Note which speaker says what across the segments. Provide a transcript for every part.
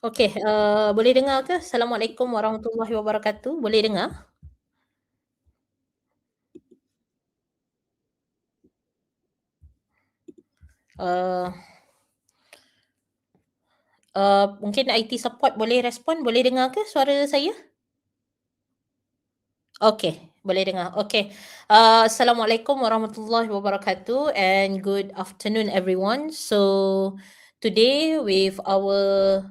Speaker 1: Okey, boleh dengar ke? Assalamualaikum warahmatullahi wabarakatuh. Boleh dengar? Eee mungkin IT support boleh respon, boleh dengar ke suara saya? Okey, boleh dengar. Okey. Assalamualaikum warahmatullahi wabarakatuh and good afternoon everyone. So today with our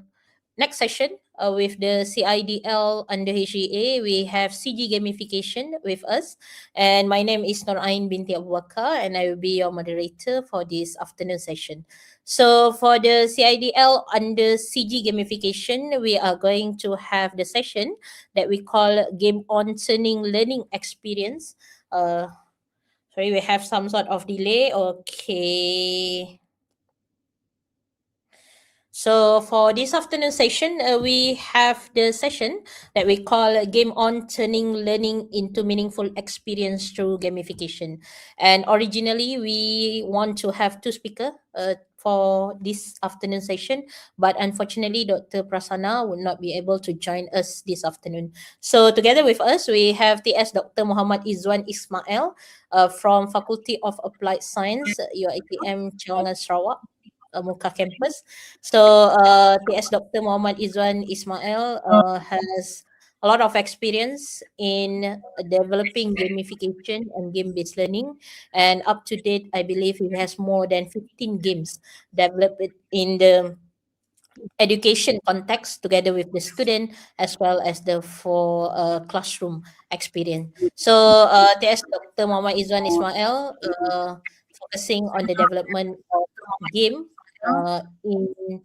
Speaker 1: next session with the CIDL under HEA, we have CG Gamification with us. And my name is Nur Ain binti Abu Bakar and I will be your moderator for this afternoon session. So for the CIDL under CG Gamification, we are going to have the session that we call Game On Turning Learning Experience. Sorry, we have some sort of delay. Okay. So for this afternoon session, we have the session that we call Game On Turning Learning into Meaningful Experience Through Gamification. And originally, we want to have two speakers for this afternoon session, but unfortunately, Dr. Prasanna would not be able to join us this afternoon. So together with us, we have TS Dr. Muhammad Izwan Ismail from Faculty of Applied Science, UiTM Cawangan Sarawak. Muka campus. So TS Dr. Muhammad Izwan Ismail has a lot of experience in developing gamification and game-based learning. And up to date, I believe he has more than 15 games developed in the education context together with the student as well as the for classroom experience. So TS Dr. Muhammad Izwan Ismail, focusing on the development of game in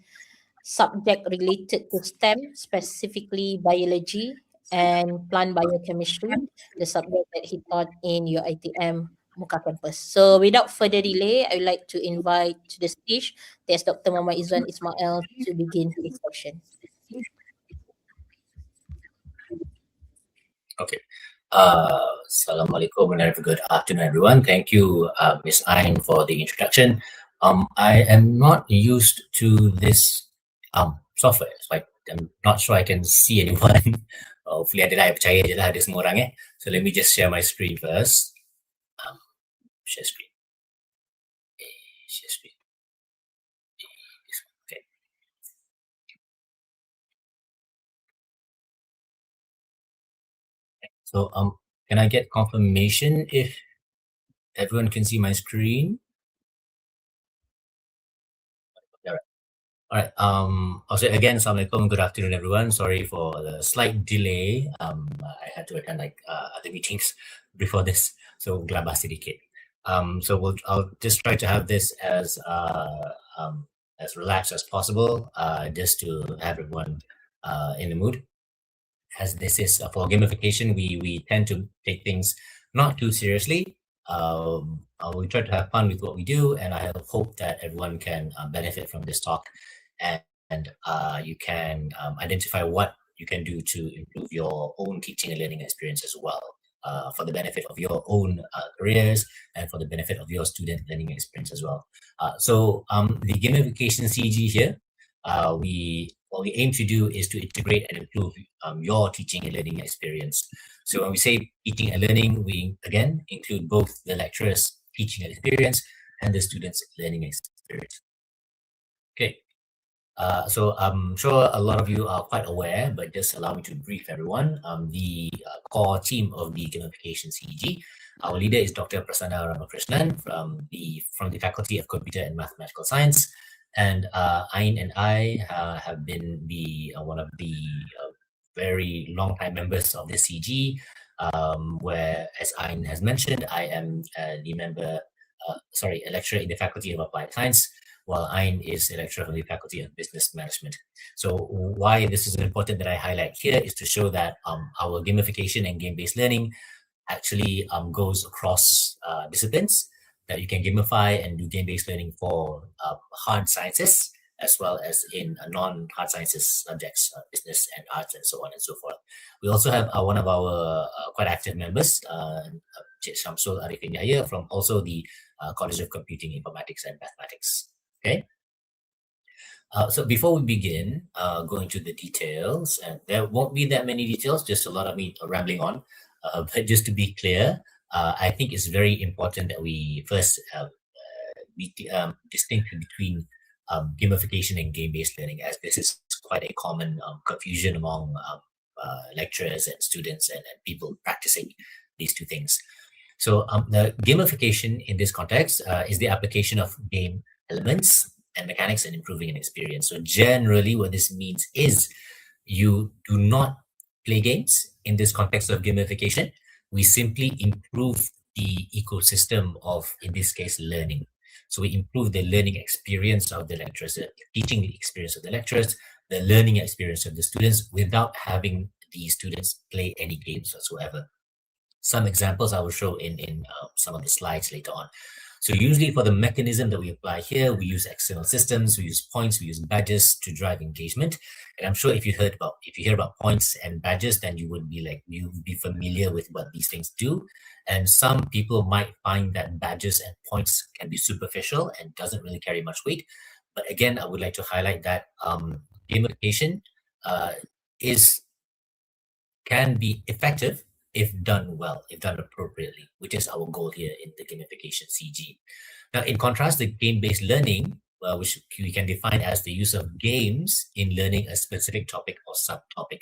Speaker 1: subject related to STEM, specifically biology and plant biochemistry, the subject that he taught in your ITM Muka campus. So without further delay, I would like to invite to the stage there's Dr. Muhammad Izwan Ismail to begin his session.
Speaker 2: Okay. Assalamualaikum and have a good afternoon, everyone. Thank you, Ms. Ain, for the introduction. I am not used to this software, so I'm not sure I can see anyone. Hopefully, ada lah, percaya je lah ada semua orang. So let me just share my screen first. Share screen. Share screen. Okay. So can I get confirmation if everyone can see my screen? All right. Also, again, assalamualaikum. Good afternoon, everyone. Sorry for the slight delay. I had to attend other meetings before this, so gelabah sedikit. I'll just try to have this as relaxed as possible, just to have everyone in the mood. As this is for gamification, we tend to take things not too seriously. We try to have fun with what we do, and I hope that everyone can benefit from this talk, and you can identify what you can do to improve your own teaching and learning experience as well, for the benefit of your own careers and for the benefit of your student learning experience as well. The gamification CG here, what we aim to do is to integrate and improve your teaching and learning experience. So when we say teaching and learning, we again include both the lecturer's teaching experience and the student's learning experience. Okay. So I'm sure a lot of you are quite aware, but just allow me to brief everyone. The core team of the Gamification CEG, our leader is Dr. Prasanna Ramakrishnan from the Faculty of Computer and Mathematical Science, and Ain and I have been one of the very long-time members of the CG, where, as Ain has mentioned, I am a lecturer in the Faculty of Applied Science, while Ain is a lecturer from the Faculty of Business Management. So why this is important that I highlight here is to show that our gamification and game-based learning actually goes across disciplines, that you can gamify and do game-based learning for hard sciences, as well as in non-hard sciences subjects, business and arts, and so on and so forth. We also have one of our quite active members, Cik Shamsul Arifin Yahya, from also the College of Computing, Informatics and Mathematics. Okay. So before we begin going to the details, and there won't be that many details, just a lot of me rambling on, but just to be clear, I think it's very important that we first distinct between gamification and game-based learning, as this is quite a common confusion among lecturers and students and people practicing these two things. So the gamification in this context is the application of game elements and mechanics and improving an experience. So generally what this means is you do not play games in this context of gamification. We simply improve the ecosystem of, in this case, learning. So we improve the learning experience of the lecturers, the teaching experience of the lecturers, the learning experience of the students without having the students play any games whatsoever. Some examples I will show in some of the slides later on. So usually for the mechanism that we apply here, we use external systems, we use points, we use badges to drive engagement. And I'm sure if you hear about points and badges, then you would be familiar with what these things do. And some people might find that badges and points can be superficial and doesn't really carry much weight. But again, I would like to highlight that gamification can be effective if done well, if done appropriately, which is our goal here in the gamification CG. Now, in contrast, the game-based learning, which we can define as the use of games in learning a specific topic or subtopic.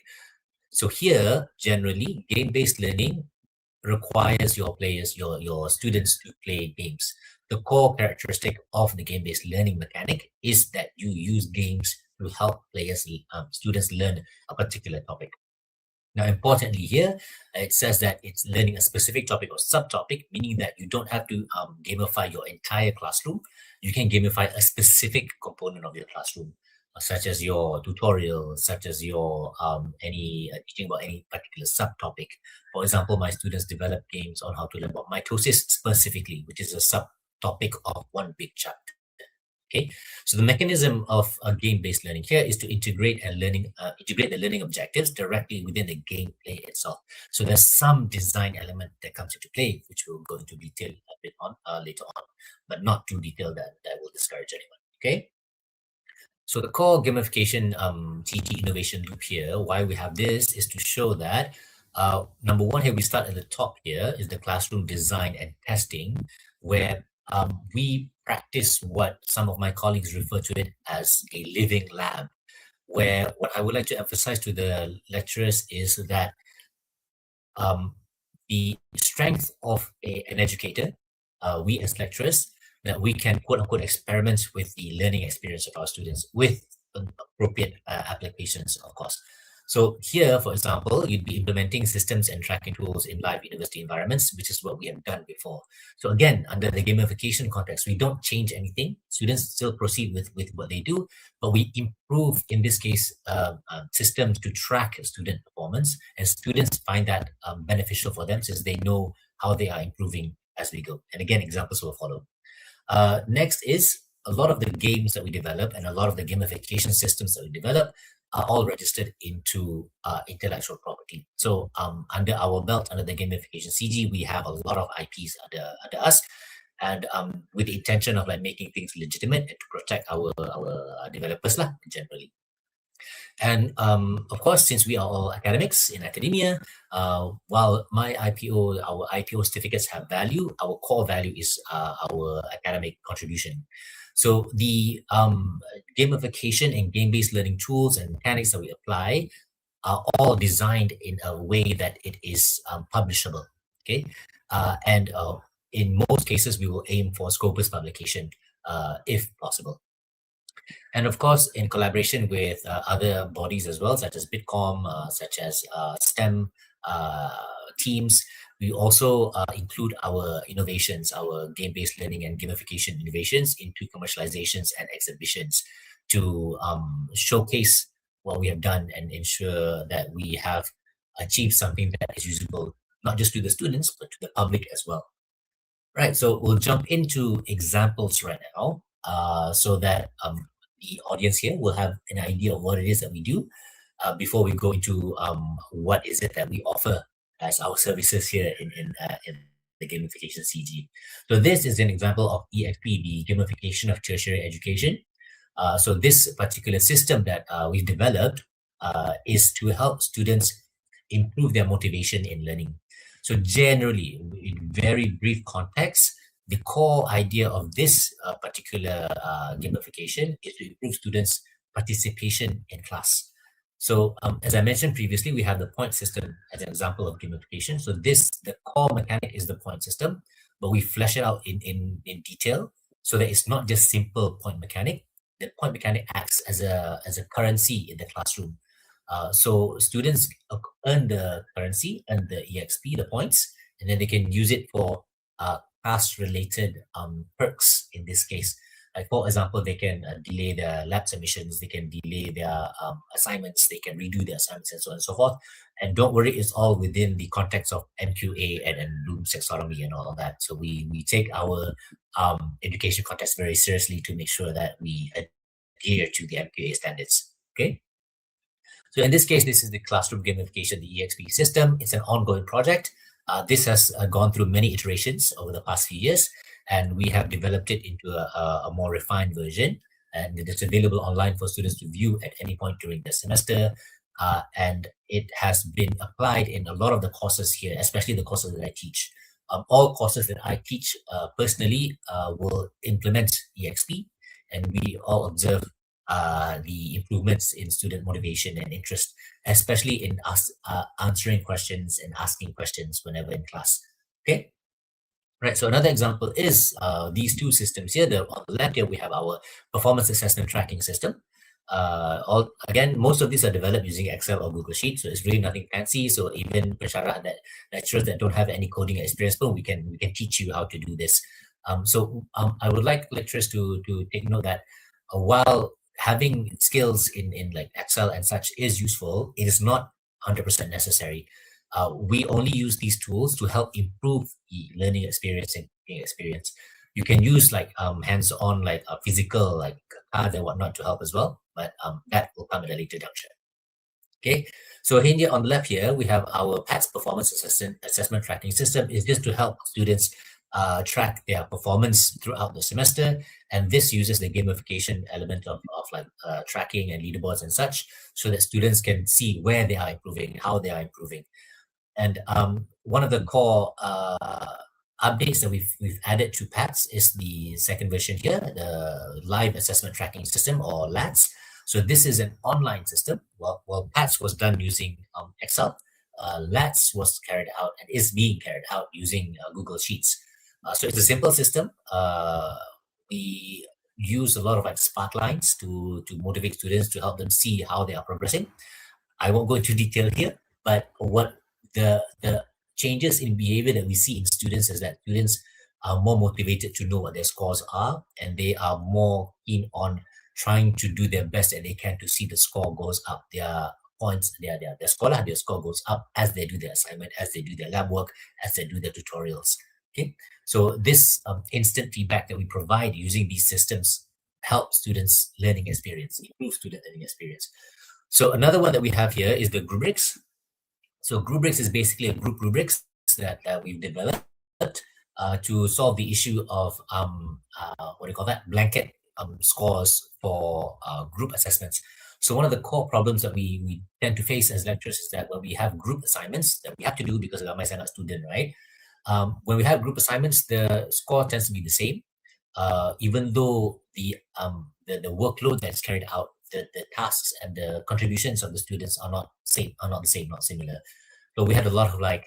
Speaker 2: So here, generally, game-based learning requires your students to play games. The core characteristic of the game-based learning mechanic is that you use games to help students learn a particular topic. Now, importantly here, it says that it's learning a specific topic or subtopic, meaning that you don't have to gamify your entire classroom. You can gamify a specific component of your classroom, such as your tutorial, such as your any teaching about any particular subtopic. For example, my students develop games on how to learn about mitosis specifically, which is a subtopic of one big chapter. Okay, so the mechanism of game-based learning here is to integrate the learning objectives directly within the gameplay itself. So there's some design element that comes into play, which we'll go into detail a bit on later on, but not too detailed that will discourage anyone. Okay. So the core gamification TT innovation loop here, why we have this is to show that number one here, we start at the top here is the classroom design and testing, where we practice what some of my colleagues refer to it as a living lab, where what I would like to emphasize to the lecturers is that the strength of an educator, we as lecturers, that we can quote unquote experiment with the learning experience of our students with appropriate applications, of course. So here, for example, you'd be implementing systems and tracking tools in live university environments, which is what we have done before. So again, under the gamification context, we don't change anything. Students still proceed with what they do, but we improve, in this case, systems to track student performance, and students find that beneficial for them since they know how they are improving as we go. And again, examples will follow. Next is a lot of the games that we develop and a lot of the gamification systems that we develop are all registered into intellectual property. So under our belt, under the Gamification CG, we have a lot of IPs under us, and with the intention of like making things legitimate and to protect our developers generally. And of course, since we are all academics in academia, while our IPO certificates have value, our core value is our academic contribution. So the gamification and game-based learning tools and mechanics that we apply are all designed in a way that it is publishable. Okay, and in most cases, we will aim for Scopus publication if possible. And of course, in collaboration with other bodies as well, such as Bitcom, such as STEM teams, we also include our innovations, our game-based learning and gamification innovations into commercializations and exhibitions to showcase what we have done and ensure that we have achieved something that is usable, not just to the students, but to the public as well. Right, so we'll jump into examples right now so that the audience here will have an idea of what it is that we do before we go into what is it that we offer as our services here in the Gamification CG. So this is an example of EXP, the gamification of tertiary education. So this particular system that we've developed is to help students improve their motivation in learning. So generally, in very brief context, the core idea of this particular gamification is to improve students' participation in class. So as I mentioned previously, we have the point system as an example of gamification. So the core mechanic is the point system, but we flesh it out in detail so that it's not just simple point mechanic. The point mechanic acts as a currency in the classroom. So students earn the currency and the EXP, the points, and then they can use it for class-related perks in this case. Like for example, they can delay their lab submissions, they can delay their assignments, they can redo their assignments and so on and so forth. And don't worry, it's all within the context of MQA and Bloom's taxonomy and all of that. So we take our education context very seriously to make sure that we adhere to the MQA standards. Okay. So in this case, this is the classroom gamification, the EXP system. It's an ongoing project. This has gone through many iterations over the past few years, and we have developed it into a more refined version. And it is available online for students to view at any point during the semester. And it has been applied in a lot of the courses here, especially the courses that I teach. All courses that I teach personally will implement EXP, and we all observe the improvements in student motivation and interest, especially in us answering questions and asking questions whenever in class. Okay. Right. So another example is these two systems here. On the left here, we have our performance assessment tracking system. All again, most of these are developed using Excel or Google Sheets, so it's really nothing fancy. So even pensyarah that lecturers that don't have any coding experience, but we can teach you how to do this. I would like lecturers to take note that while having skills in like Excel and such is useful, it is not 100% necessary. We only use these tools to help improve the learning experience and teaching experience. You can use like hands-on, like physical, like cards and whatnot to help as well, but that will come at a later juncture. Okay, so here on the left here, we have our PATS performance assessment tracking system. Is just to help students track their performance throughout the semester. And this uses the gamification element of like tracking and leaderboards and such, so that students can see where they are improving, how they are improving. And one of the core updates that we've added to PATS is the second version here, the Live Assessment Tracking System, or LATS. So this is an online system. Well, PATS was done using Excel. LATS was carried out and is being carried out using Google Sheets. So it's a simple system. We use a lot of like spark lines to motivate students, to help them see how they are progressing. I won't go into detail here, but what the changes in behavior that we see in students is that students are more motivated to know what their scores are, and they are more keen on trying to do their best that they can to see the score goes up. Their points, their score goes up as they do their assignment, as they do their lab work, as they do their tutorials. Okay, so this instant feedback that we provide using these systems helps students' learning experience, improve student learning experience. So another one that we have here is the rubrics. So rubrics is basically a group rubrics that we've developed to solve the issue of what do you call that, blanket scores for group assessments. So one of the core problems that we tend to face as lecturers is that when we have group assignments that we have to do because of my student, right? When we have group assignments, the score tends to be the same, even though the workload that's carried out, the tasks and the contributions of the students are not the same, not similar. So we had a lot of like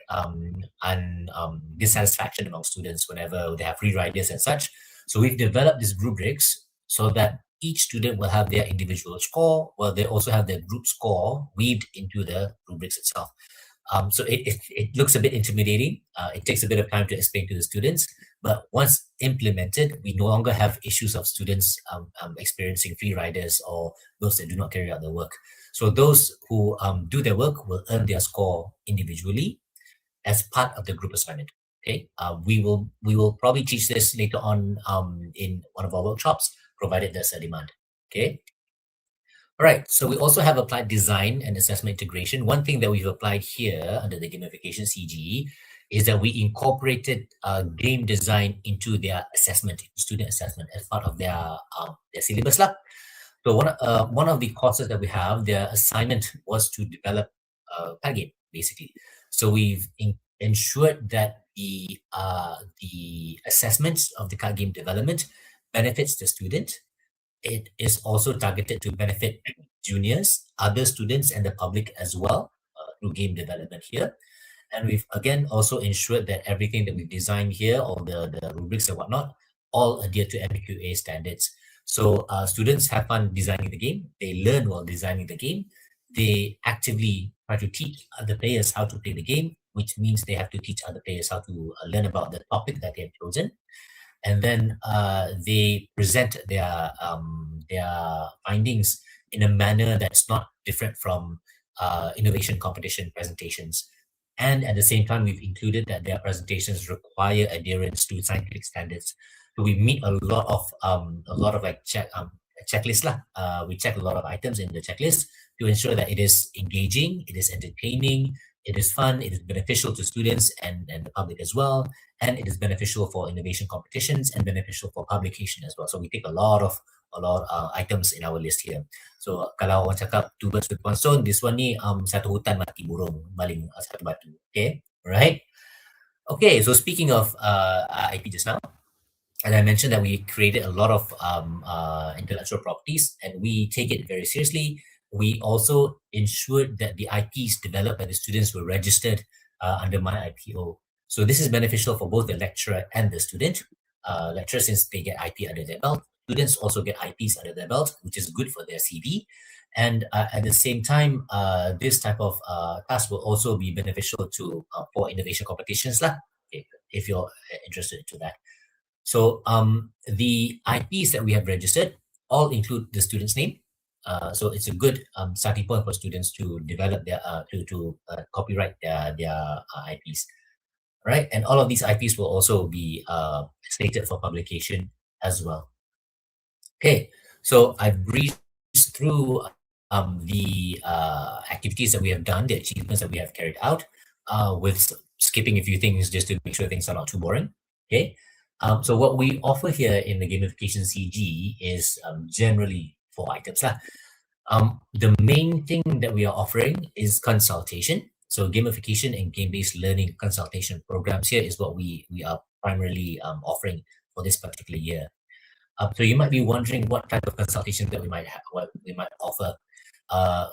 Speaker 2: dissatisfaction among students whenever they have free riders and such. So we've developed these rubrics so that each student will have their individual score, while they also have their group score weaved into the rubrics itself. So it looks a bit intimidating. It takes a bit of time to explain to the students, but once implemented, we no longer have issues of students experiencing free riders or those that do not carry out their work. So those who do their work will earn their score individually as part of the group assignment. Okay, we will probably teach this later on in one of our workshops, provided there's a demand. Okay. All right, so we also have applied design and assessment integration. One thing that we've applied here under the gamification CG is that we incorporated game design into their assessment, student assessment, as part of their syllabus. So one of the courses that we have, their assignment was to develop a card game, basically. So we've ensured that the assessments of the card game development benefits the student. It is also targeted to benefit juniors, other students, and the public as well through game development here. And we've again also ensured that everything that we've designed here, all the rubrics and whatnot, all adhere to MQA standards. So students have fun designing the game. They learn while designing the game. They actively try to teach other players how to play the game, which means they have to teach other players how to learn about the topic that they have chosen. And then they present their findings in a manner that's not different from innovation competition presentations. And at the same time, we've included that their presentations require adherence to scientific standards. So we meet a lot of like checklists lah. We check a lot of items in the checklist to ensure that it is engaging, it is entertaining, it is fun, it is beneficial to students and the public as well, and it is beneficial for innovation competitions and beneficial for publication as well. So we take a lot of items in our list here. So kalau orang cakap two birds with one stone, this one ni satu hutan mati burung baling satu batu. Okay, right? Okay, so speaking of IP just now, and I mentioned that we created a lot of intellectual properties, and we take it very seriously. We also ensured that the IPs developed by the students were registered under my IPO. So this is beneficial for both the lecturer and the student. Lecturer, since they get IP under their belt, students also get IPs under their belt, which is good for their CV. And at the same time, this type of task will also be beneficial to for innovation competitions lah, if you're interested into that. So the IPs that we have registered all include the student's name. So it's a good starting point for students to develop their to copyright their IPs, right? And all of these IPs will also be slated for publication as well. Okay, so I've breezed through the activities that we have done, the achievements that we have carried out, with skipping a few things just to make sure things are not too boring. Okay, so what we offer here in the gamification CG is generally 4 items lah. The main thing that we are offering is consultation. So gamification and game-based learning consultation programs here is what we are primarily offering for this particular year. So you might be wondering what type of consultation that we might have, what we might offer.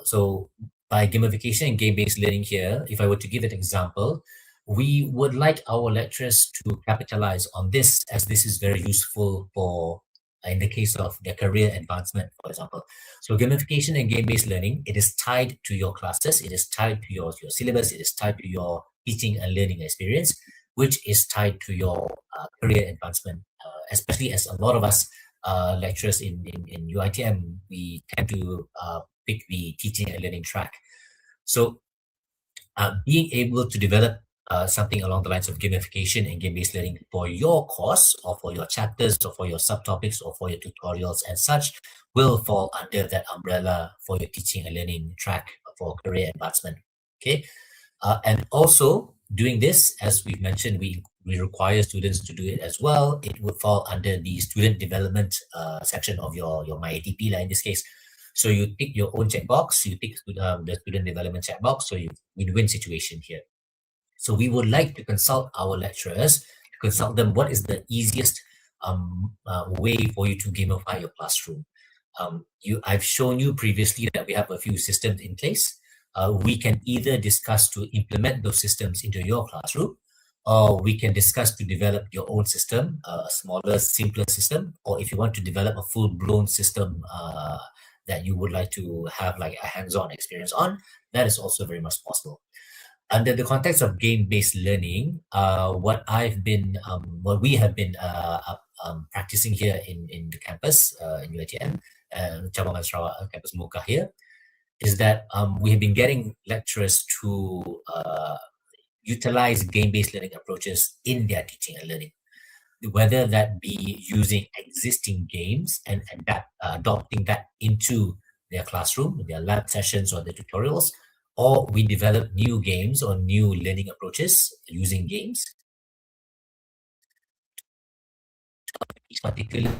Speaker 2: So by gamification and game-based learning here, if I were to give an example, we would like our lecturers to capitalize on this, as this is very useful for in the case of their career advancement, for example. So gamification and game-based learning, it is tied to your classes, it is tied to your syllabus, it is tied to your teaching and learning experience, which is tied to your career advancement, especially as a lot of us lecturers in UITM, we tend to pick the teaching and learning track. So being able to develop something along the lines of gamification and game-based learning for your course or for your chapters or for your subtopics or for your tutorials and such will fall under that umbrella for your teaching and learning track for career advancement. Okay, and also doing this, as we've mentioned, we require students to do it as well. It would fall under the student development section of your MyATP in this case. So you pick your own checkbox, you pick the student development checkbox, so you win-win situation here. So we would like to consult our lecturers, to consult them what is the easiest way for you to gamify your classroom. I've shown you previously that we have a few systems in place. We can either discuss to implement those systems into your classroom, or we can discuss to develop your own system, a smaller, simpler system, or if you want to develop a full-blown system that you would like to have like a hands-on experience on, that is also very much possible. Under the context of game-based learning, what we have been practicing here in the campus in UITM, Cabang Sarawak campus Muka here, is that we have been getting lecturers to utilize game-based learning approaches in their teaching and learning, whether that be using existing games and adopting that into their classroom, their lab sessions or their tutorials, or we develop new games or new learning approaches using games. Each particular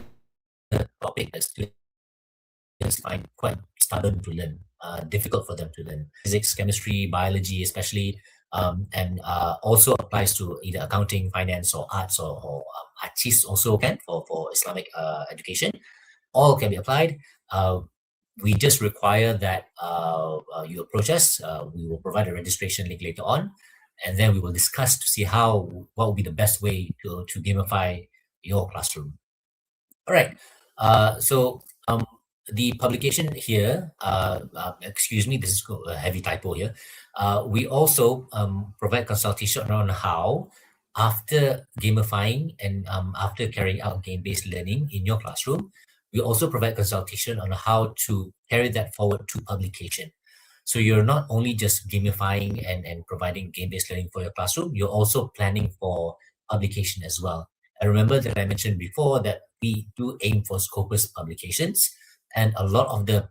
Speaker 2: topic that students find quite stubborn to learn, difficult for them to learn. Physics, chemistry, biology especially, and also applies to either accounting, finance, or arts, or artis also can for Islamic education. All can be applied. We just require that you approach us. We will provide a registration link later on, and then we will discuss to see what will be the best way to gamify your classroom. All right. So the publication here, excuse me, this is a heavy typo here. We also provide consultation on how, after gamifying and after carrying out game-based learning in your classroom, we also provide consultation on how to carry that forward to publication. So you're not only just gamifying and providing game-based learning for your classroom, you're also planning for publication as well. And remember that I mentioned before that we do aim for Scopus publications, and a lot of the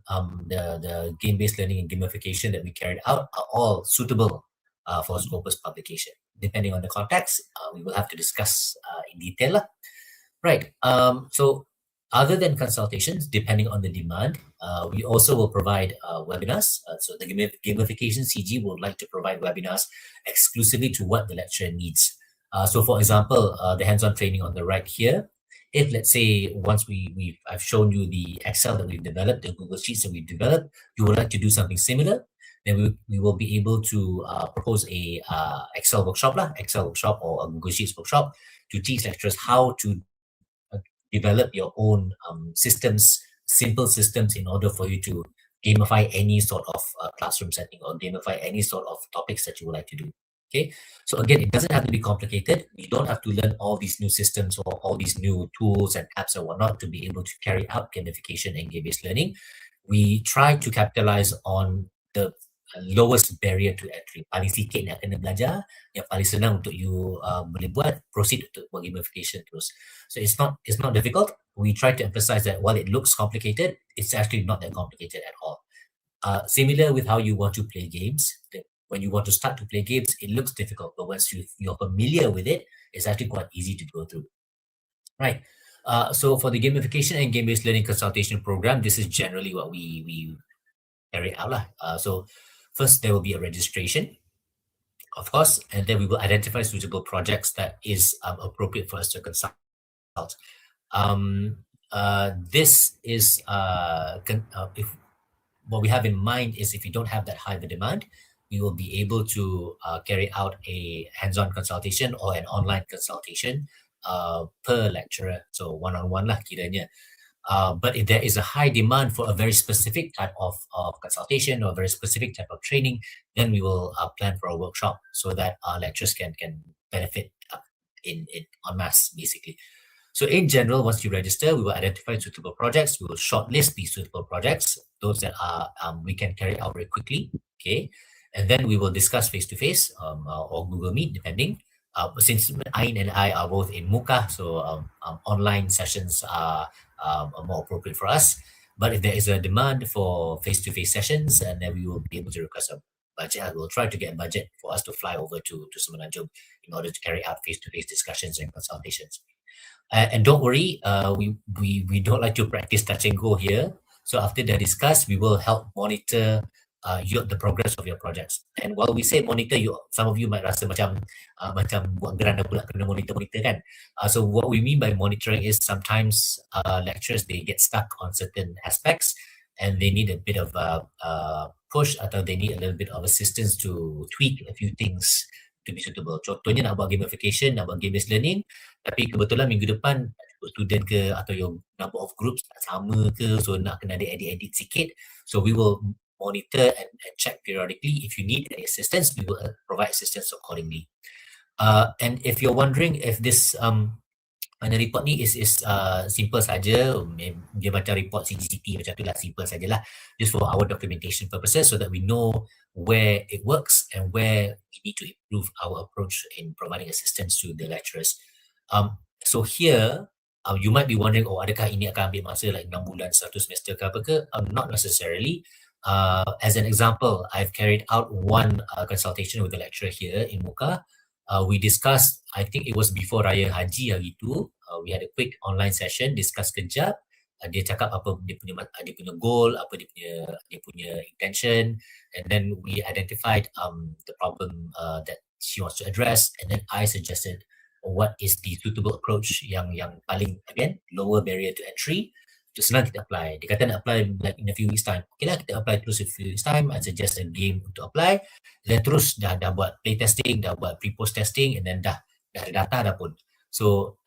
Speaker 2: game-based learning and gamification that we carried out are all suitable for Scopus publication. Depending on the context, we will have to discuss in detail. Right. So other than consultations, depending on the demand, we also will provide webinars. So the gamification CG would like to provide webinars exclusively to what the lecturer needs. So for example, the hands-on training on the right here, if let's say once I've shown you the Excel that we've developed, the Google Sheets that we've developed, you would like to do something similar, then we will be able to propose a Excel workshop or a Google Sheets workshop to teach lecturers how to develop your own systems, simple systems, in order for you to gamify any sort of classroom setting or gamify any sort of topics that you would like to do. Okay, so again, it doesn't have to be complicated. You don't have to learn all these new systems or all these new tools and apps and whatnot to be able to carry out gamification and game-based learning. We try to capitalize on the lowest barrier to entry. Paling sikit nak kena belajar, yang paling senang untuk you boleh buat, proceed untuk buat gamification terus. So it's not difficult. We try to emphasize that while it looks complicated, it's actually not that complicated at all. Similar with how you want to play games. When you want to start to play games, it looks difficult, but once you're familiar with it, it's actually quite easy to go through. Right. So for the gamification and game-based learning consultation program, this is generally what we carry out lah. So first there will be a registration, of course, and then we will identify suitable projects that is appropriate for us to consult. This is if what we have in mind is, if you don't have that high of a demand, we will be able to carry out a hands-on consultation or an online consultation per lecturer, so one-on-one lah kiranya. But if there is a high demand for a very specific type of consultation or a very specific type of training, then we will plan for a workshop so that our lecturers can benefit in en masse, basically. So in general, once you register, we will identify suitable projects. We will shortlist these suitable projects, those that are we can carry out very quickly. Okay, and then we will discuss face to face or Google Meet, depending. Since Ain and I are both in Muka, so online sessions are more appropriate for us. But if there is a demand for face-to-face sessions, and then we will be able to request a budget. We'll try to get a budget for us to fly over to Semenanjung in order to carry out face-to-face discussions and consultations. And don't worry, we don't like to practice touch and go here. So after they discuss, we will help monitor the progress of your projects. And while we say monitor, some of you might rasa macam buat geranda pula kena monitor kan. So what we mean by monitoring is sometimes lecturers, they get stuck on certain aspects and they need a bit of a push, atau they need a little bit of assistance to tweak a few things to be suitable. Contohnya nak buat gamification, nak buat game-based learning, tapi kebetulan minggu depan student ke atau your number of groups tak sama ke, so nak kena ada edit sikit. So we will monitor and check periodically. If you need any assistance, we will provide assistance accordingly. And if you're wondering if this mana report ni is simple saja, dia macam report CGCT macam tu lah, simple sajalah, just for our documentation purposes, so that we know where it works and where we need to improve our approach in providing assistance to the lecturers. So here, you might be wondering, oh, adakah ini akan ambil masa like 6 bulan, 1 semester ke apa ke? Not necessarily. As an example, I've carried out one consultation with the lecturer here in Muka. We discussed, I think it was before Raya Haji hari tu, we had a quick online session, discuss kejap. Dia cakap apa dia punya goal, apa dia punya intention, and then we identified the problem that she wants to address, and then I suggested what is the suitable approach yang paling, again, lower barrier to entry, tu senang kita apply. Dia kata nak apply like in a few weeks time. Okay lah, kita apply terus a few weeks time. I suggest a game untuk apply. Then terus dah buat play testing, dah buat pre-post testing, and then dah ada data dah pun. So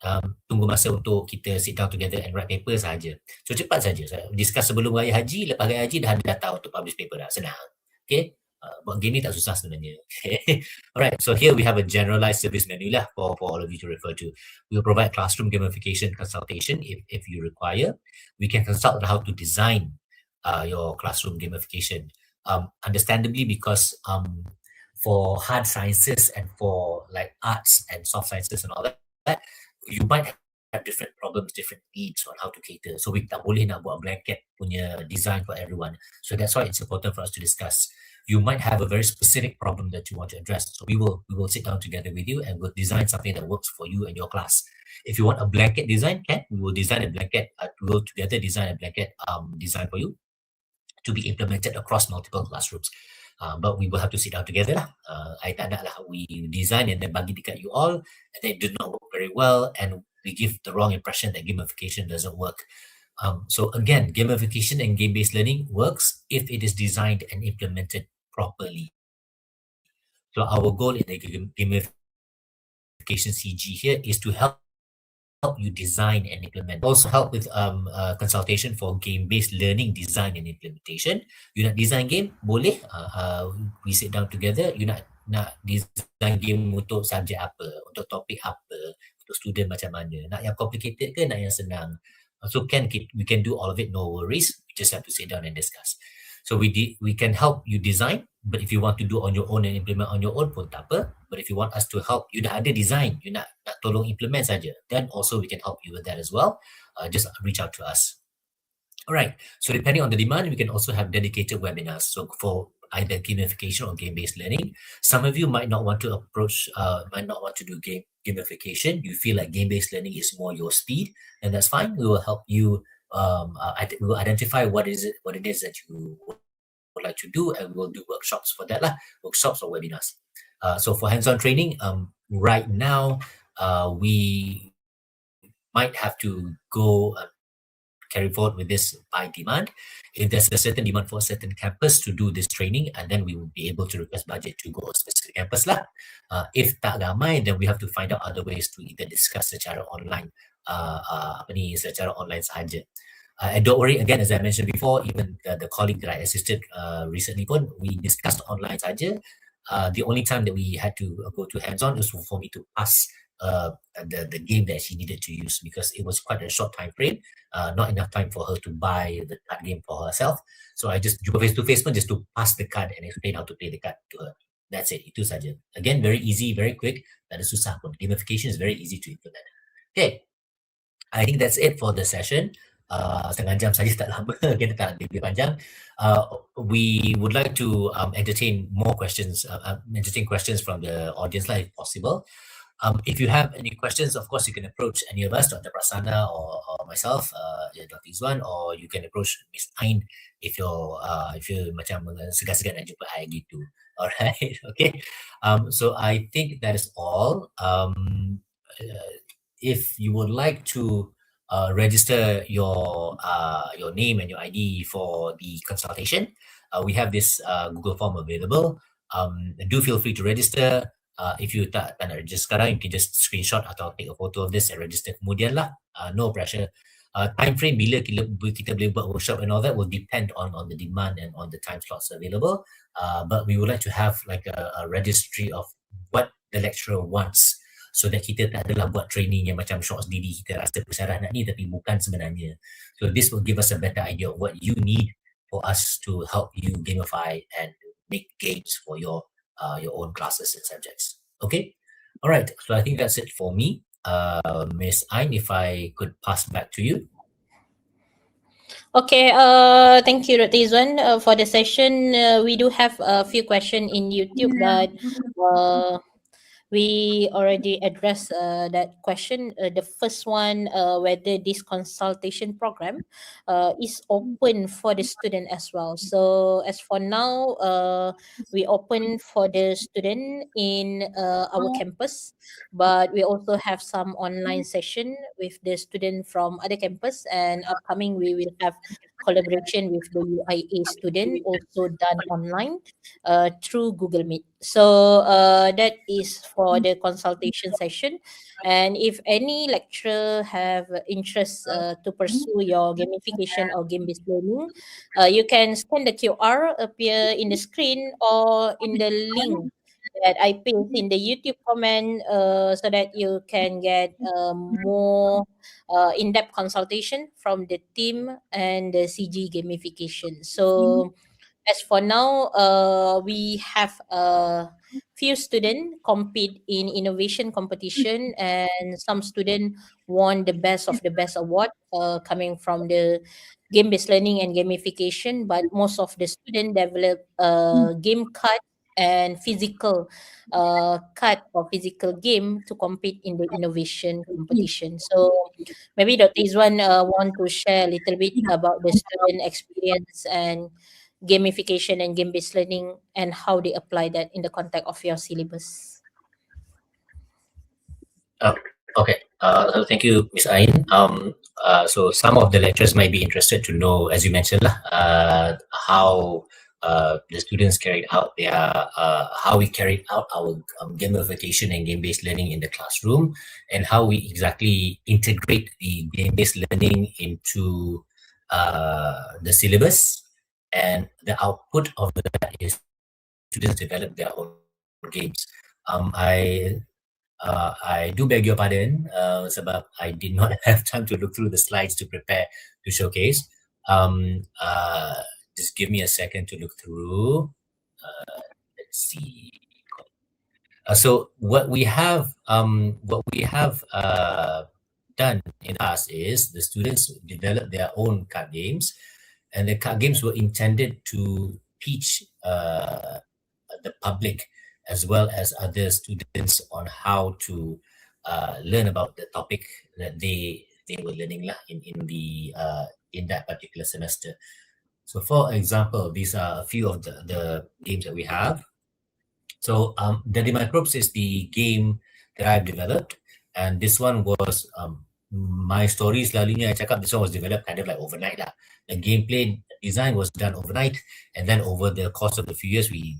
Speaker 2: tunggu masa untuk kita sit down together and write paper saja. So cepat saja. Discuss sebelum Raya Haji, lepas Raya Haji dah ada data untuk publish paper dah. Senang. Okay. Buat game ni tak susah sebenarnya. Okay. Alright, so here we have a generalized service menu lah for all of you to refer to. We will provide classroom gamification consultation if you require. We can consult on how to design your classroom gamification. Understandably, because for hard sciences and for like arts and soft sciences and all that, you might have different problems, different needs on how to cater. So we tak boleh nak buat blanket punya design for everyone. So that's why it's important for us to discuss. You might have a very specific problem that you want to address. So we will sit down together with you and we'll design something that works for you and your class. If you want a blanket design, we will design a blanket. We will together design a blanket design for you to be implemented across multiple classrooms. But we will have to sit down together lah. I tak nak lah we design and then bagi dekat you all, and then it did not work very well, and we give the wrong impression that gamification doesn't work. So again, gamification and game-based learning works if it is designed and implemented properly. So our goal in the gamification CG here is to help help you design and implement. Also help with consultation for game-based learning, design and implementation. You nak design game, boleh. We sit down together. You nak design game untuk subjek apa, untuk topik apa, untuk student macam mana. Nak yang complicated ke, nak yang senang. So we can do all of it, no worries. We just have to sit down and discuss. So we can help you design, but if you want to do on your own and implement on your own pun tak apa. But if you want us to help, you dah ada design, you nak tolong implement saja, then also we can help you with that as well. Just reach out to us. Alright, so depending on the demand, we can also have dedicated webinars. So for either gamification or game-based learning, some of you might not want to do gamification. You feel like game-based learning is more your speed, and that's fine. We will help you. We will identify what it is that you would like to do, and we will do workshops for that, workshops or webinars. So for hands-on training, right now, we might have to go carry forward with this by demand. If there's a certain demand for a certain campus to do this training, and then we will be able to request budget to go to a specific campus lah. If tak ramai, then we have to find out other ways to either discuss secara online, secara online sahaja. And don't worry, again, as I mentioned before, even the colleague that I assisted recently pun, we discussed online saja. The only time that we had to go to hands-on was for me to pass the game that she needed to use, because it was quite a short time frame, not enough time for her to buy the card game for herself. So I just jumpa face-to-face pun just to pass the card and explain how to play the card to her. That's it, itu saja. Again, very easy, very quick. Tak ada susah pun. Gamification is very easy to implement. Okay, I think that's it for the session. Setengah jam saja, tak lama. Again, tak lebih panjang. We would like to entertain more questions, from the audience if possible. If you have any questions, of course, you can approach any of us, Dr. Prasanna or myself, Dr. Izwan, or you can approach Miss Ain if you macam segan-segan nak jumpa I gitu. Alright, okay. So I think that is all. If you would like to register your name and your ID for the consultation, we have this Google form available. Do feel free to register. If you tak nak register sekarang, you can just screenshot atau take a photo of this and register kemudian lah. No pressure. Time frame bila kita boleh buat workshop and all that will depend on the demand and on the time slots available. But we would like to have like a registry of what the lecturer wants, so that kita tak adalah buat training yang macam short sendiri, kita rasa pensyarah nak ni tapi bukan sebenarnya. So this will give us a better idea of what you need for us to help you gamify and make games for your own classes and subjects. Okay, all right. So I think that's it for me. Miss Ain, if I could pass back to you.
Speaker 1: Okay, thank you, Dr. Izwan, for the session. We do have a few questions in YouTube, but we already addressed that question. The first one, whether this consultation program is open for the student as well. So as for now, we open for the student in our campus, but we also have some online session with the student from other campus, and upcoming we will have collaboration with the UIA student also done online through Google Meet. So that is for the consultation session. And if any lecturer have interest to pursue your gamification or game-based learning, you can scan the QR appear in the screen or in the link that I paste in the YouTube comment, so that you can get more in-depth consultation from the team and the CG gamification. So as for now, we have a few students compete in innovation competition, and some students won the best of the best award coming from the game-based learning and gamification. But most of the students develop game card and physical card or physical game to compete in the innovation competition. So maybe Dr. Izwan want to share a little bit about the student experience and gamification and game-based learning and how they apply that in the context of your syllabus.
Speaker 2: Okay. So thank you, Ms. Ain. So some of the lecturers might be interested to know, as you mentioned, how the students carried out their how we carried out our gamification and game-based learning in the classroom, and how we exactly integrate the game-based learning into the syllabus. And the output of that is students develop their own games. I do beg your pardon, sebab I did not have time to look through the slides to prepare to showcase. Just give me a second to look through. Let's see. So what we have done in us is the students develop their own card games, and the card games were intended to teach the public as well as other students on how to learn about the topic that they were learning lah in that particular semester. So for example, these are a few of the games that we have. So Deadly Microbes is the game that I've developed, and this one was my story selalunya I cakap this one was developed kind of like overnight lah. The gameplay design was done overnight, and then over the course of the few years we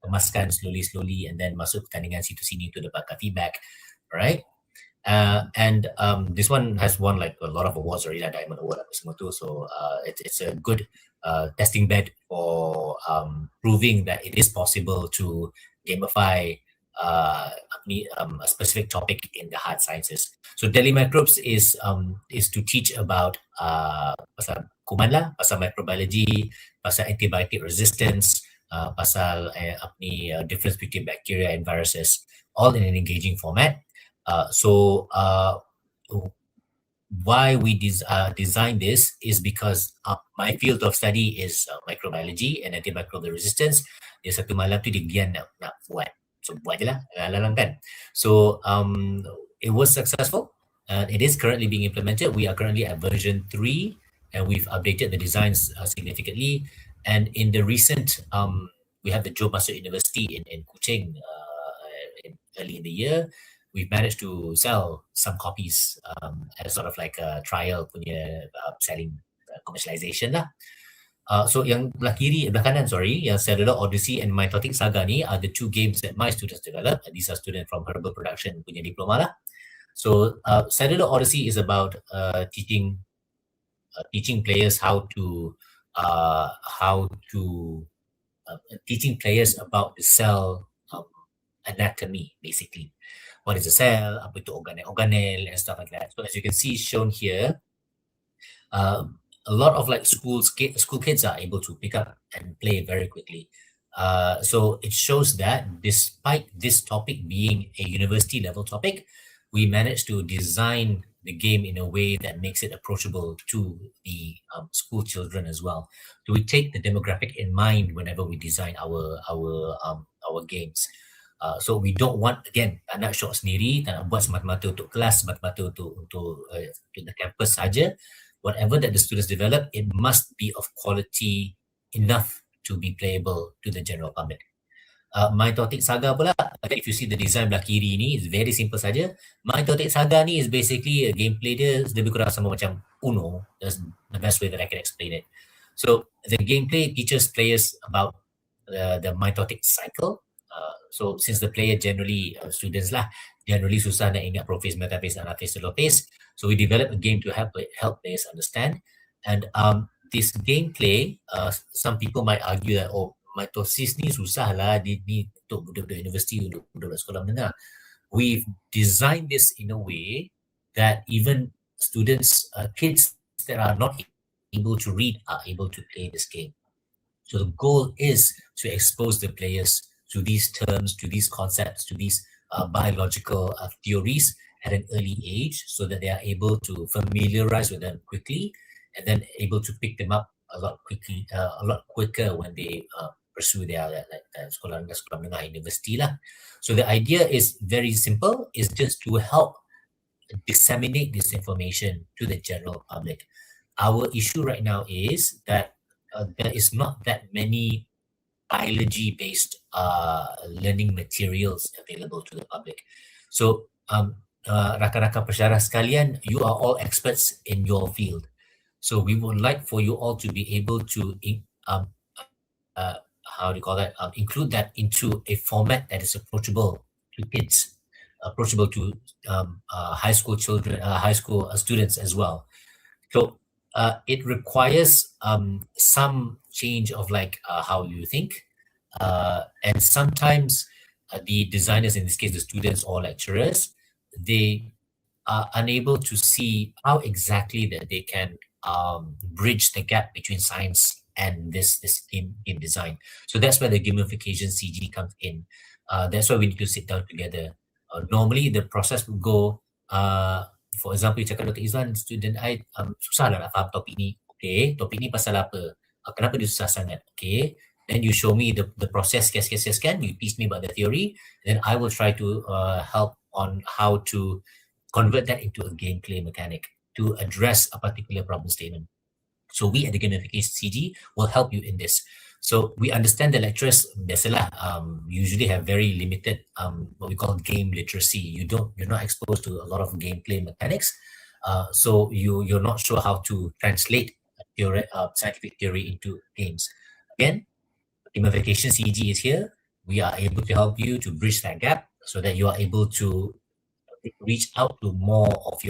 Speaker 2: kemaskan slowly, and then masuk pertandingan situ sini to dapatkan feedback, right? And this one has won like a lot of awards already, like Diamond Award apa semua tu. So it's a good testing bed for proving that it is possible to gamify a specific topic in the hard sciences. So Deadly Microbes is to teach about pasal kuman lah, pasal microbiology, pasal antibiotic resistance, pasal difference between bacteria and viruses, all in an engaging format. Why we designed this is because my field of study is microbiology and antimicrobial resistance. Dia satu malam tu dia gian nak buat. So buat je lah, lalang kan. So it was successful. It is currently being implemented. We are currently at version 3, and we've updated the designs significantly. And in the recent, we have the Joe Masuk University in Kuching early in the year. We've managed to sell some copies as sort of like a trial punya selling commercialization lah. So yang belah kanan, yang Cellular Odyssey and Mitotic Saga ni are the two games that my students developed. These are students from Herbal Production punya diploma lah. So Cellular Odyssey is about teaching players teaching players about the cell anatomy, basically. What is a cell, apa itu organel, and stuff like that. So as you can see shown here, a lot of like school kids are able to pick up and play very quickly. So it shows that despite this topic being a university level topic, we managed to design the game in a way that makes it approachable to the school children as well. So we take the demographic in mind whenever we design our games. So we don't want, again, tak nak syok sendiri, tak nak buat semata-mata untuk kelas, semata-mata untuk the campus saja. Whatever that the students develop, it must be of quality enough to be playable to the general public. Mitotic Saga pula, if you see the design belah kiri ni, it's very simple saja. Mitotic Saga ni is basically a gameplay dia lebih kurang sama macam Uno. That's the best way that I can explain it. So the gameplay teaches players about the mitotic cycle. So since the player generally, students lah, generally susah nak ingat prophase, metaphase, anaphase, telophase. So we develop a game to help players understand. And this gameplay, some people might argue that, oh, mitosis ni susah lah, ni untuk budak-budak universiti, untuk budak-budak sekolah menengah. We've designed this in a way that even students, kids that are not able to read are able to play this game. So the goal is to expose the players to these terms, to these concepts, to these biological theories at an early age, so that they are able to familiarize with them quickly, and then able to pick them up a lot quicker when they pursue their sekolah menengah university lah. So the idea is very simple, is just to help disseminate this information to the general public. Our issue right now is that there is not that many biology-based learning materials available to the public. So rakan-rakan pensyarah sekalian, you are all experts in your field. So we would like for you all to be able to how do you call that? Include that into a format that is approachable to kids, approachable to high school children, high school students as well. So it requires some change of like how you think, and sometimes the designers, in this case, the students or lecturers, they are unable to see how exactly that they can bridge the gap between science and this game design. So that's where the gamification CG comes in. That's why we need to sit down together. Normally the process will go, uh, for example, you cakap Dr. Izwan, student I susah lah nak faham topik ni. Okay, topik ni pasal apa? Kenapa dia susah sangat? Okay, then you show me the process, scan, you teach me about the theory, then I will try to help on how to convert that into a gameplay mechanic to address a particular problem statement. So we at the Gamification CG will help you in this. So we understand the lecturers, usually have very limited what we call game literacy. You're not exposed to a lot of gameplay mechanics. So you're not sure how to translate scientific theory into games. Again, Gamification CG is here. We are able to help you to bridge that gap so that you are able to reach out to more of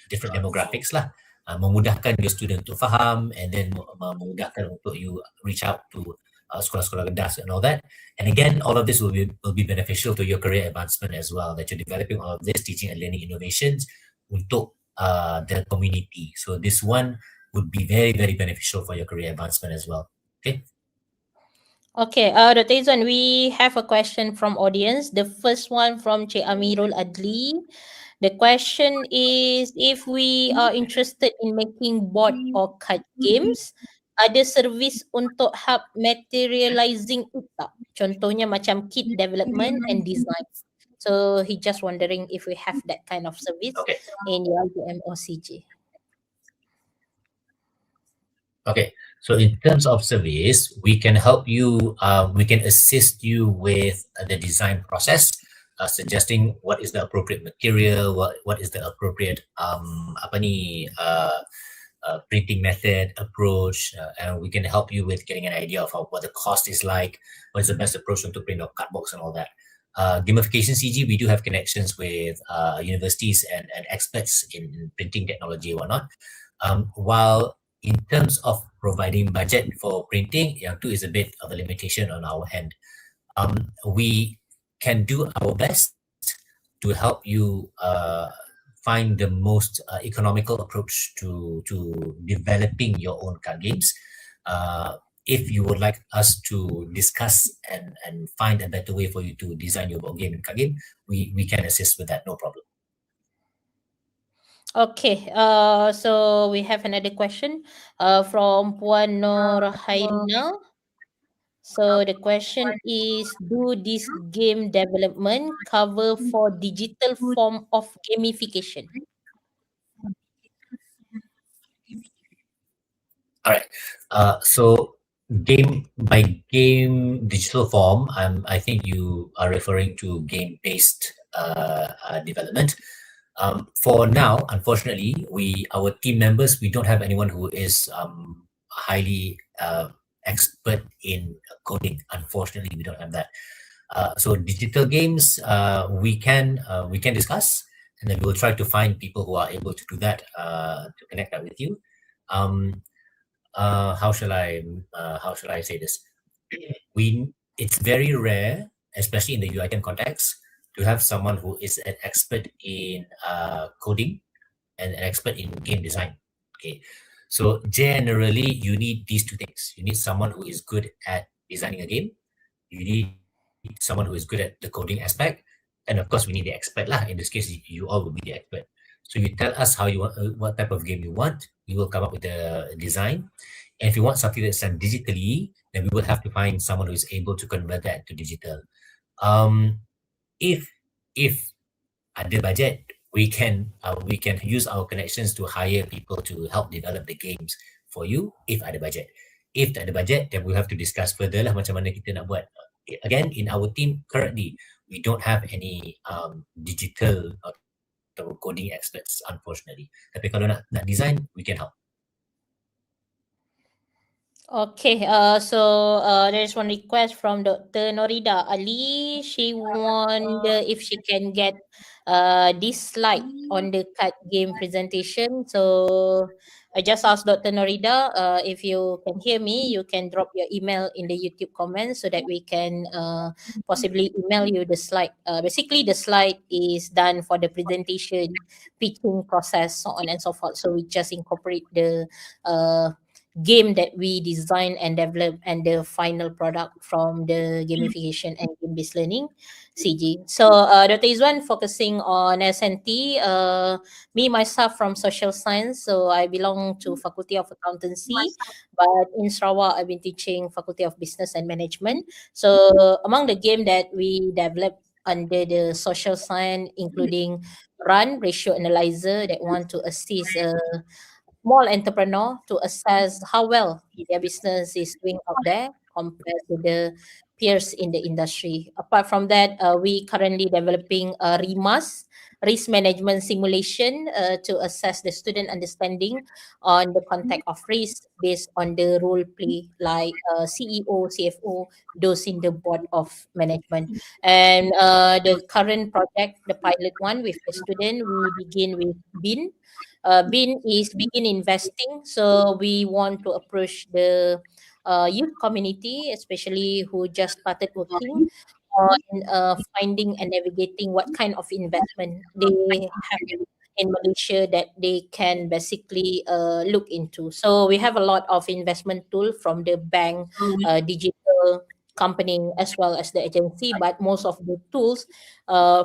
Speaker 2: different demographics lah, memudahkan your student untuk faham, and then memudahkan untuk you reach out to sekolah-sekolah rendah and all that. And again, all of this will be beneficial to your career advancement as well, that you're developing all of this teaching and learning innovations untuk the community. So this one would be very, very beneficial for your career advancement as well. Okay.
Speaker 1: Okay, Dr. Izwan, we have a question from audience. The first one from Cik Amirul Adli. The question is, if we are interested in making board or card games, ada servis untuk help materializing it tak? Contohnya macam kit development and design. So he just wondering if we have that kind of service
Speaker 2: Okay.
Speaker 1: in your UM or CG.
Speaker 2: Okay, so in terms of service, we can help you, we can assist you with the design process, suggesting what is the appropriate material, what is the appropriate printing method, approach, and we can help you with getting an idea of what the cost is like, what is the best approach to print a card box and all that. Gamification CG, we do have connections with universities and experts in printing technology and whatnot. While in terms of providing budget for printing, yang tu is a bit of a limitation on our end. We can do our best to help you find the most economical approach to developing your own card games. If you would like us to discuss and find a better way for you to design your board game and card game, we can assist with that, no problem.
Speaker 1: Okay, so we have another question from Puan Nur Hairina. So the question is, do this game development cover for digital form of gamification?
Speaker 2: All right. So game by game digital form, I think you are referring to game-based development. For now, unfortunately, our team members, we don't have anyone who is highly expert in coding. Unfortunately, we don't have that. So digital games, we can discuss, and then we will try to find people who are able to do that, to connect that with you. How shall I say this? It's very rare, especially in the UiTM context, to have someone who is an expert in coding and an expert in game design. Okay, so generally you need these two things. You need someone who is good at designing a game. You need someone who is good at the coding aspect, and of course we need the expert lah. In this case, you all will be the expert. So you tell us how you want, what type of game you want. We will come up with the design. And if you want something that's done digitally, then we will have to find someone who is able to convert that to digital. If ada budget, we can use our connections to hire people to help develop the games for you. If ada budget, if tak ada budget, then we have to discuss further lah macam mana kita nak buat. Again, in our team currently, we don't have any digital atau coding experts, unfortunately. Tapi kalau nak design, we can help.
Speaker 1: Okay, there's one request from Dr. Norida Ali. She wonder if she can get this slide on the card game presentation. So I just asked Dr. Norida if you can hear me, you can drop your email in the YouTube comments so that we can possibly email you the slide. Basically, the slide is done for the presentation, pitching process, so on and so forth. So we just incorporate the game that we design and develop and the final product from the gamification and game-based learning CG. So Dr. Izwan focusing on SNT, me myself from social science, so I belong to Faculty of Accountancy, but in Sarawak I've been teaching Faculty of Business and Management. So among the game that we developed under the social science, including run ratio analyzer that want to assist small entrepreneur to assess how well their business is doing out there compared to the peers in the industry. Apart from that, we currently developing a RIMAS, risk management simulation, to assess the student understanding on the context of risk based on the role play like CEO, CFO, those in the board of management. And the current project, the pilot one with the student, we begin with BIN. BIN is begin investing. So we want to approach the youth community, especially who just started working on finding and navigating what kind of investment they have in Malaysia that they can basically look into. So we have a lot of investment tool from the bank, digital company as well as the agency, but most of the tools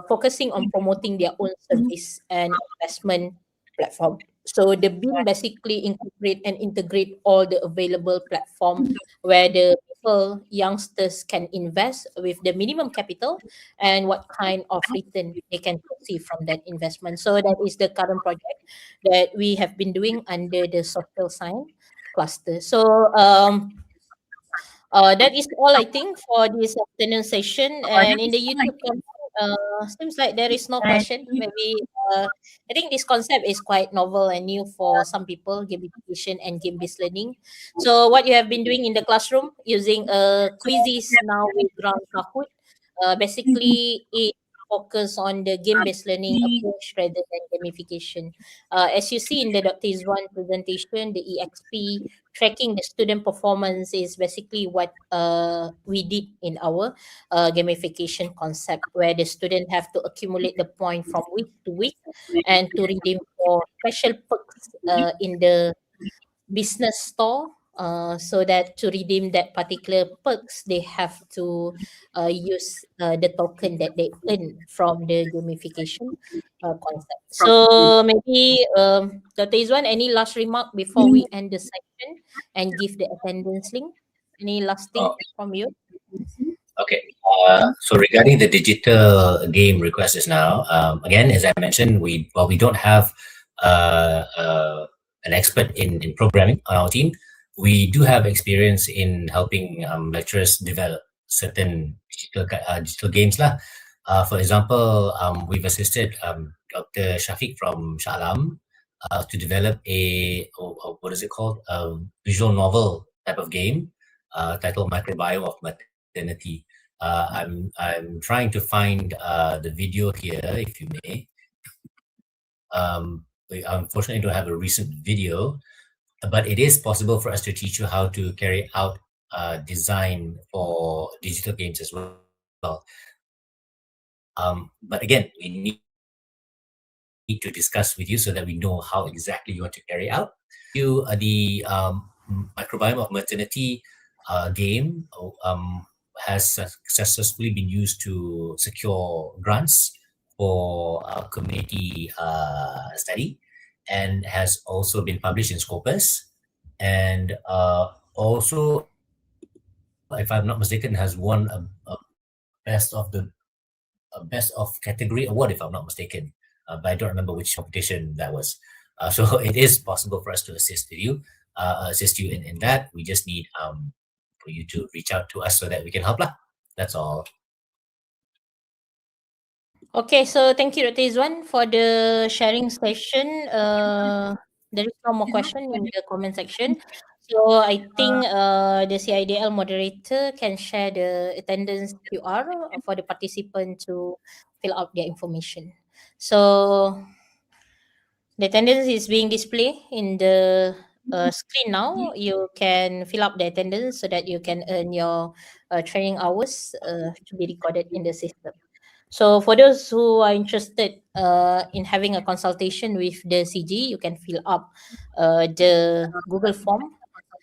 Speaker 1: focusing on promoting their own service and investment platform. So the BIM basically incorporate and integrate all the available platform where the people, youngsters can invest with the minimum capital and what kind of return they can receive from that investment. So that is the current project that we have been doing under the social science cluster. So that is all I think for this afternoon session. And in the YouTube comment, seems like there is no question. Maybe I think this concept is quite novel and new for some people, gamification and game-based learning. So what you have been doing in the classroom using quizzes now with ground Kahoot, basically it focus on the game-based learning approach rather than gamification. As you see in the Dr. Izwan presentation, the EXP tracking the student performance is basically what we did in our gamification concept, where the student have to accumulate the point from week to week and to redeem for special perks in the business store. So that to redeem that particular perks, they have to use the token that they earn from the gamification concept. So maybe Dr. Izwan, any last remark before we end the section and give the attendance link? Any last thing
Speaker 2: Oh,
Speaker 1: from you?
Speaker 2: okay. So regarding the digital game request is now, again, as I mentioned, we don't have an expert in programming on our team. We do have experience in helping lecturers develop certain digital games lah. For example, we've assisted Dr. Shafiq from Shalam to develop what is it called, a visual novel type of game titled Microbiome of Maternity. I'm trying to find the video here, if you may. We unfortunately don't have a recent video, but it is possible for us to teach you how to carry out design for digital games as well. But again, we need to discuss with you so that we know how exactly you want to carry out. The Microbiome of Maternity game has successfully been used to secure grants for community study, and has also been published in Scopus, and also, if I'm not mistaken, has won a best of category award, if I'm not mistaken, but I don't remember which competition that was. So it is possible for us to assist you in that. We just need for you to reach out to us so that we can help lah. That's all.
Speaker 1: Okay, so thank you, Dr. Izwan, for the sharing session. There is no more question in the comment section. So I think the CIDL moderator can share the attendance QR for the participant to fill out their information. So the attendance is being displayed in the screen now. You can fill up the attendance so that you can earn your training hours to be recorded in the system. So for those who are interested in having a consultation with the CG, you can fill up the Google form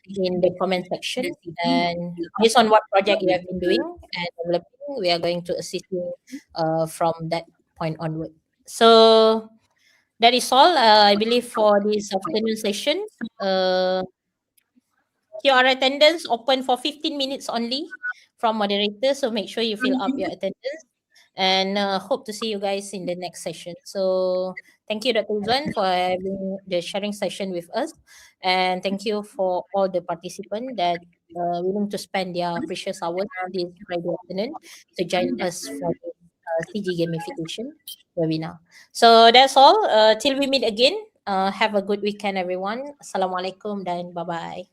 Speaker 1: in the comment section. And based on what project you have been doing and developing, we are going to assist you from that point onward. So that is all, I believe, for this afternoon session. Uh, QR attendance open for 15 minutes only from moderator. So make sure you fill up your attendance and hope to see you guys in the next session. So thank you, Dr. Uzwan, for having the sharing session with us. And thank you for all the participants that willing to spend their precious hours this Friday afternoon to join us for the CG gamification webinar. So that's all. Till we meet again. Have a good weekend, everyone. Assalamualaikum dan bye bye.